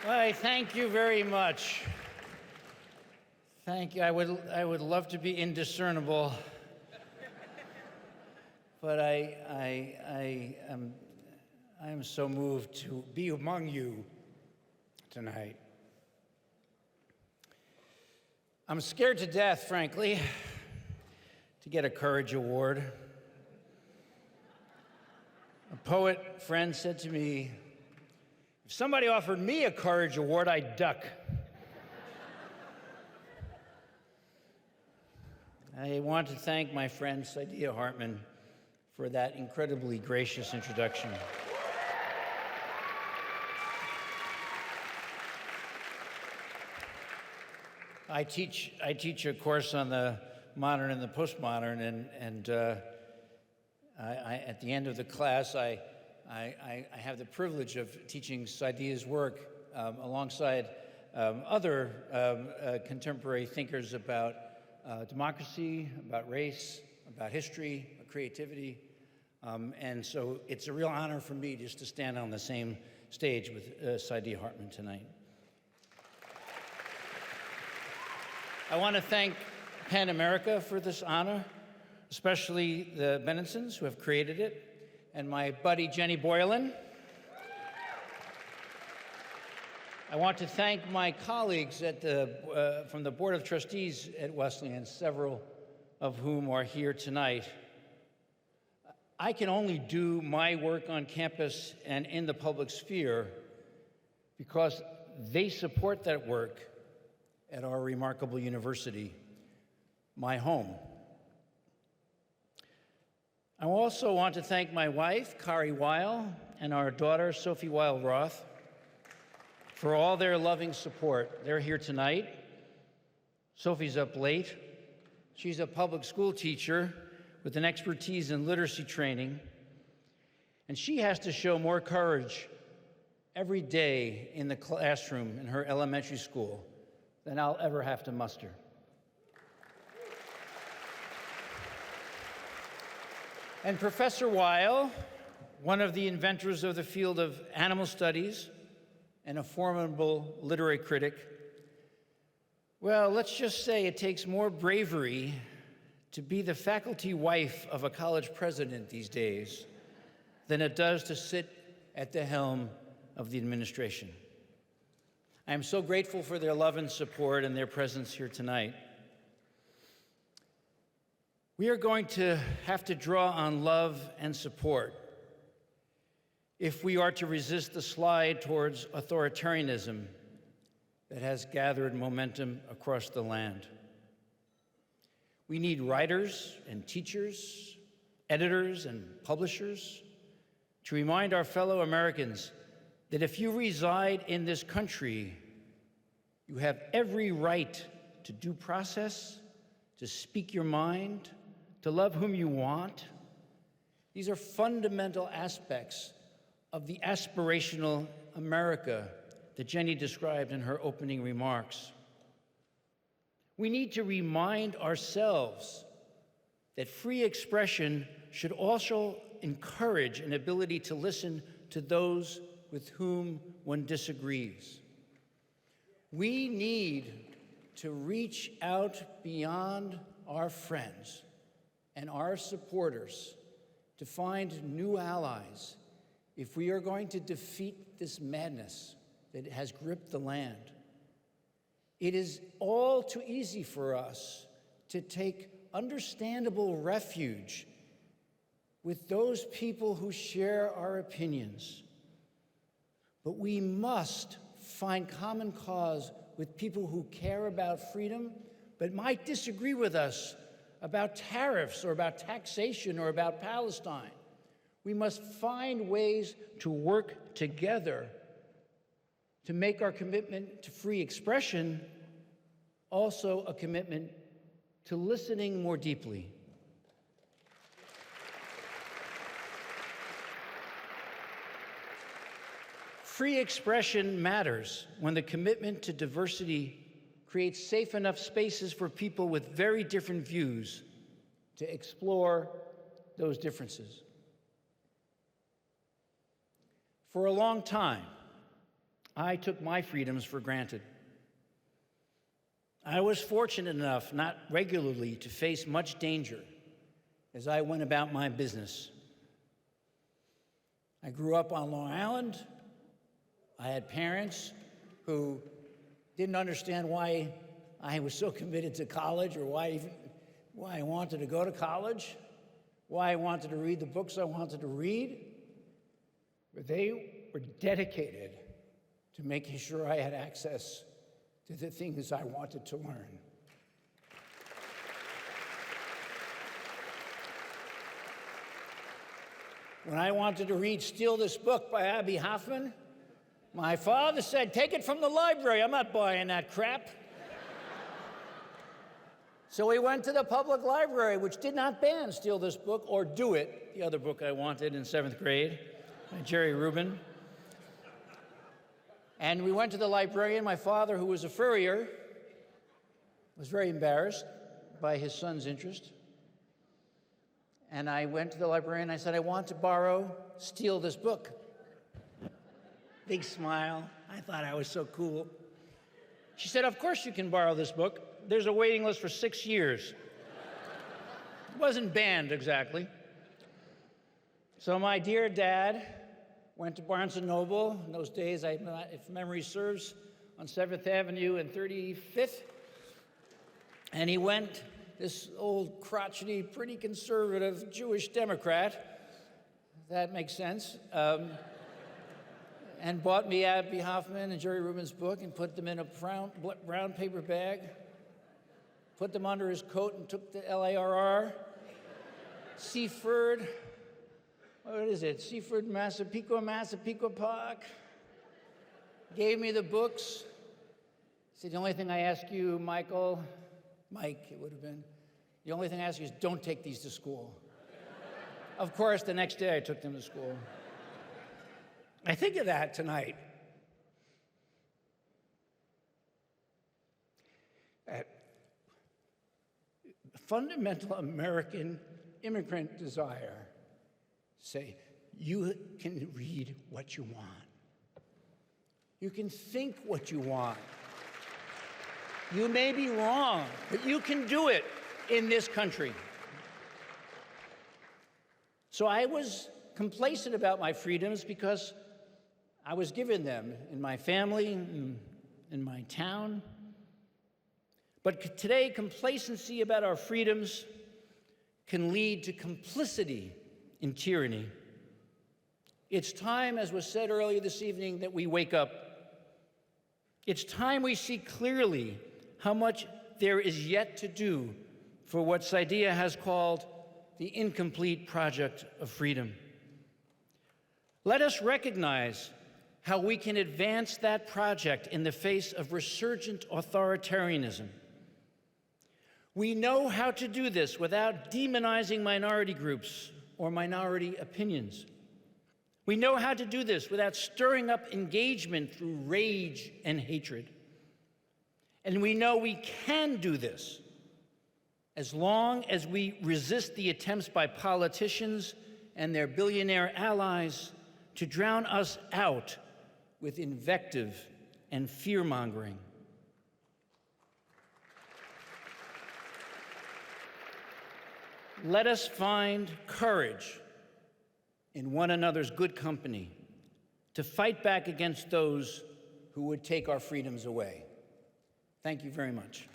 Why, thank you very much. Thank you. I would love to be indiscernible, but I am so moved to be among you tonight. I'm scared to death, frankly, to get a Courage Award. A poet friend said to me, if somebody offered me a Courage Award, I'd duck. I want to thank my friend Saidiya Hartman for that incredibly gracious introduction. I teach a course on the modern and the postmodern, and at the end of the class, I have the privilege of teaching Saidiya's work alongside other contemporary thinkers about democracy, about race, about history, creativity. And so it's a real honor for me just to stand on the same stage with Saidiya Hartman tonight. I want to thank PEN America for this honor, especially the Benensons who have created it, and my buddy Jenny Boylan. I want to thank my colleagues from the Board of Trustees at Wesleyan, several of whom are here tonight. I can only do my work on campus and in the public sphere because they support that work at our remarkable university, my home. I also want to thank my wife, Kari Weil, and our daughter, Sophie Weil Roth, for all their loving support. They're here tonight. Sophie's up late. She's a public school teacher with an expertise in literacy training, and she has to show more courage every day in the classroom in her elementary school than I'll ever have to muster. And Professor Weil, one of the inventors of the field of animal studies and a formidable literary critic, well, let's just say it takes more bravery to be the faculty wife of a college president these days than it does to sit at the helm of the administration. I am so grateful for their love and support and their presence here tonight. We are going to have to draw on love and support if we are to resist the slide towards authoritarianism that has gathered momentum across the land. We need writers and teachers, editors and publishers to remind our fellow Americans that if you reside in this country, you have every right to due process, to speak your mind, to love whom you want. These are fundamental aspects of the aspirational America that Jenny described in her opening remarks. We need to remind ourselves that free expression should also encourage an ability to listen to those with whom one disagrees. We need to reach out beyond our friends and our supporters to find new allies if we are going to defeat this madness that has gripped the land. It is all too easy for us to take understandable refuge with those people who share our opinions. But we must find common cause with people who care about freedom, but might disagree with us about tariffs or about taxation or about Palestine. We must find ways to work together to make our commitment to free expression also a commitment to listening more deeply. Free expression matters when the commitment to diversity creates safe enough spaces for people with very different views to explore those differences. For a long time, I took my freedoms for granted. I was fortunate enough not regularly to face much danger as I went about my business. I grew up on Long Island. I had parents who didn't understand why I was so committed to college, or why I wanted to go to college, why I wanted to read the books I wanted to read. But they were dedicated to making sure I had access to the things I wanted to learn. When I wanted to read Steal This Book by Abby Hoffman, my father said, "Take it from the library. I'm not buying that crap." So we went to the public library, which did not ban Steal This Book or Do It, the other book I wanted in 7th grade, by Jerry Rubin. And we went to the librarian. My father, who was a furrier, was very embarrassed by his son's interest. And I went to the librarian. I said, "I want to borrow Steal This Book." Big smile. I thought I was so cool. She said, "Of course you can borrow this book. There's a waiting list for 6 years." It wasn't banned exactly. So my dear dad went to Barnes & Noble. In those days, if memory serves, on 7th Avenue and 35th. And he went, this old crotchety, pretty conservative Jewish Democrat, that makes sense, and bought me Abby Hoffman and Jerry Rubin's book and put them in a brown paper bag, put them under his coat, and took the LARR, Seaford, what is it? Seaford, Massapequa Park. Gave me the books. Said, "The only thing I ask you, Mike, it would have been, the only thing I ask you is don't take these to school." Of course, the next day I took them to school. I think of that tonight. That fundamental American immigrant desire. Say, you can read what you want. You can think what you want. You may be wrong, but you can do it in this country. So I was complacent about my freedoms because I was given them in my family, in my town. But today, complacency about our freedoms can lead to complicity in tyranny. It's time, as was said earlier this evening, that we wake up. It's time we see clearly how much there is yet to do for what Saidiya has called the incomplete project of freedom. Let us recognize how we can advance that project in the face of resurgent authoritarianism. We know how to do this without demonizing minority groups or minority opinions. We know how to do this without stirring up engagement through rage and hatred. And we know we can do this as long as we resist the attempts by politicians and their billionaire allies to drown us out with invective and fear-mongering. Let us find courage in one another's good company to fight back against those who would take our freedoms away. Thank you very much.